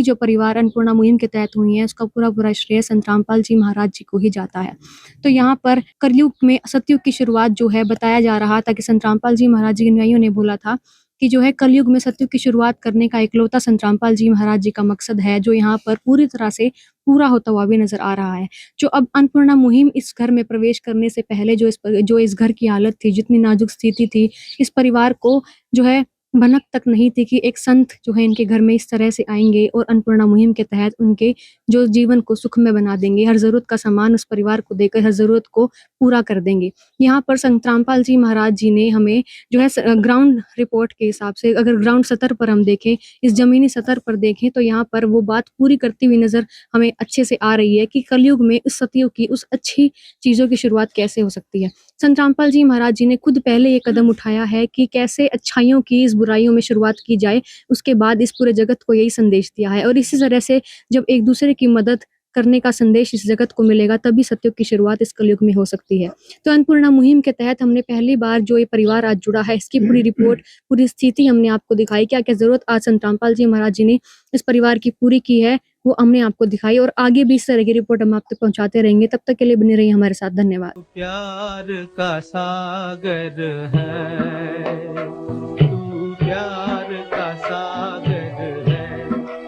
जो परिवार अन्नपूर्णा मुहिम के तहत हुई है, उसका पूरा श्रेय संत रामपाल जी महाराज जी को ही जाता है। तो यहाँ पर कलयुग में सतयुग की शुरुआत जो है बताया जा रहा था कि संत रामपाल जी महाराज जी के अनुयायियों ने बोला था कि जो है कलयुग में सतयुग की शुरुआत करने का इकलौता संत रामपाल जी महाराज जी का मकसद है, जो यहाँ पर पूरी तरह से पूरा होता हुआ भी नजर आ रहा है। जो अब अन्नपूर्णा मुहिम इस घर में प्रवेश करने से पहले जो इस घर की हालत थी, जितनी नाजुक स्थिति थी, इस परिवार को जो है भनक तक नहीं थी कि एक संत जो है इनके घर में इस तरह से आएंगे और अन्नपूर्णा मुहिम के तहत उनके जो जीवन को सुख में बना देंगे, हर जरूरत का सामान उस परिवार को देकर हर जरूरत को पूरा कर देंगे। यहाँ पर संत रामपाल जी महाराज जी ने हमें जो है ग्राउंड रिपोर्ट के हिसाब से, अगर ग्राउंड सतह पर हम देखें, इस जमीनी सतह पर देखें, तो यहाँ पर वो बात पूरी करती हुई नजर हमें अच्छे से आ रही है कि कलयुग में उस सतयुग की उस अच्छी चीजों की शुरुआत कैसे हो सकती है। संत रामपाल जी महाराज जी ने खुद पहले ये कदम उठाया है कि कैसे अच्छाइयों की इस बुराइयों में शुरुआत की जाए, उसके बाद इस पूरे जगत को यही संदेश दिया है। और इसी तरह से जब एक दूसरे की मदद करने का संदेश इस जगत को मिलेगा, तभी सतयुग की शुरुआत इस कलयुग में हो सकती है। तो अन्नपूर्णा मुहिम के तहत हमने पहली बार जो ये परिवार आज जुड़ा है, इसकी पूरी रिपोर्ट, पूरी स्थिति हमने आपको दिखाई। क्या क्या जरूरत आज संत रामपाल जी महाराज जी ने इस परिवार की पूरी की है, वो हमने आपको दिखाई, और आगे भी इस तरह की रिपोर्ट हम आप तक पहुंचाते रहेंगे। तब तक के लिए बने रहिए हमारे साथ। धन्यवाद। प्यार का सागर है, तू प्यार का सागर है,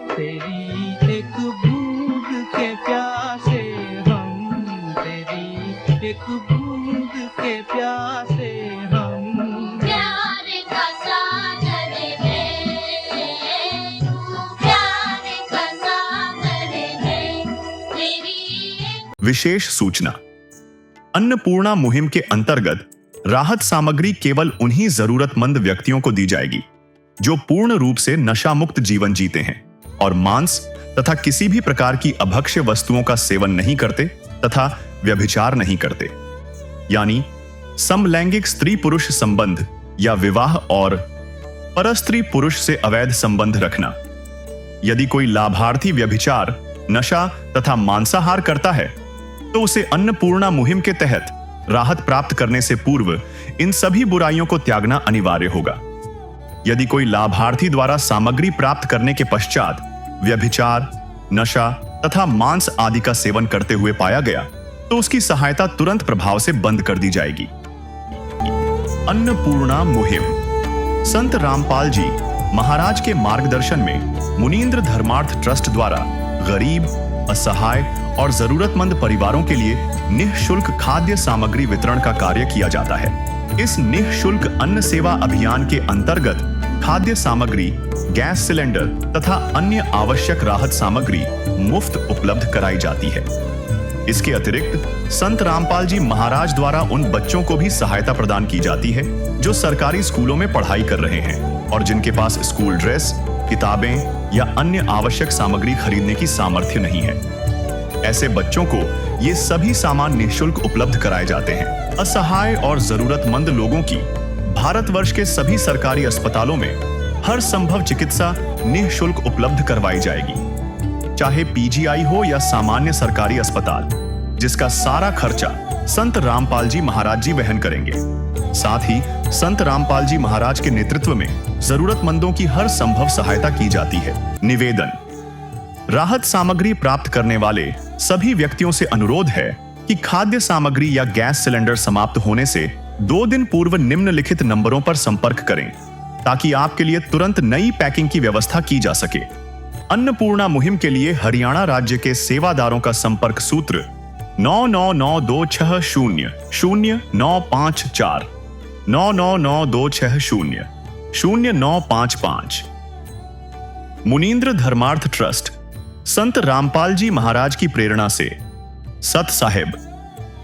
तेरी एक बूंद के प्यासे हम, तेरी एक बूंद के प्यासे हम। प्यार का सागर है, तू प्यार का सागर है, तेरी। विशेष सूचना। अन्नपूर्णा मुहिम के अंतर्गत राहत सामग्री केवल उन्हीं जरूरतमंद व्यक्तियों को दी जाएगी जो पूर्ण रूप से नशा मुक्त जीवन जीते हैं और मांस तथा किसी भी प्रकार की अभक्ष्य वस्तुओं का सेवन नहीं करते तथा व्यभिचार नहीं करते, यानी समलैंगिक स्त्री पुरुष संबंध या विवाह और परस्त्री पुरुष से अवैध संबंध रखना। यदि कोई लाभार्थी व्यभिचार, नशा तथा मांसाहार करता है तो उसे अन्नपूर्णा मुहिम के तहत राहत प्राप्त करने से पूर्व इन सभी बुराइयों को त्यागना अनिवार्य होगा। यदि कोई लाभार्थी द्वारा सामग्री प्राप्त करने के पश्चात व्यभिचार, नशा तथा मांस आदि का सेवन करते हुए पाया गया तो उसकी सहायता तुरंत प्रभाव से बंद कर दी जाएगी। अन्नपूर्णा मुहिम संत रामपाल जी महाराज के मार्गदर्शन में मुनीन्द्र धर्मार्थ ट्रस्ट द्वारा गरीब, असहाय और जरूरतमंद परिवारों के लिए निःशुल्क खाद्य सामग्री वितरण का कार्य किया जाता है। इस निःशुल्क अन्न सेवा अभियान के अंतर्गत खाद्य सामग्री, गैस सिलेंडर तथा अन्य आवश्यक राहत सामग्री मुफ्त उपलब्ध कराई जाती है। इसके अतिरिक्त संत रामपाल जी महाराज द्वारा उन बच्चों को भी सहायता प्रदान की जाती है जो सरकारी स्कूलों में पढ़ाई कर रहे हैं और जिनके पास स्कूल ड्रेस, किताबें या अन्य आवश्यक सामग्री खरीदने की सामर्थ्य नहीं है। ऐसे बच्चों को ये सभी सामान निःशुल्क उपलब्ध कराए जाते हैं। असहाय और जरूरतमंद लोगों की भारतवर्ष के सभी सरकारी अस्पतालों में हर संभव चिकित्सा निःशुल्क उपलब्ध करवाई जाएगी, चाहे पीजीआई हो या सामान्य सरकारी अस्पताल, जिसका सारा खर्चा संत रामपाल जी महाराज जी वहन करेंगे। साथ ही संत रामपाल जी महाराज के नेतृत्व में जरूरतमंदों की हर संभव सहायता की जाती है। निवेदन। राहत सामग्री प्राप्त करने वाले सभी व्यक्तियों से अनुरोध है कि खाद्य सामग्री या गैस सिलेंडर समाप्त होने से 2 दिन पूर्व निम्नलिखित नंबरों पर संपर्क करें ताकि आपके लिए तुरंत नई पैकिंग की व्यवस्था की जा सके। अन्नपूर्णा मुहिम के लिए हरियाणा राज्य के सेवादारों का संपर्क सूत्र 9992600954 9992600955। मुनींद्र धर्मार्थ ट्रस्ट संत रामपाल जी महाराज की प्रेरणा से सत साहिब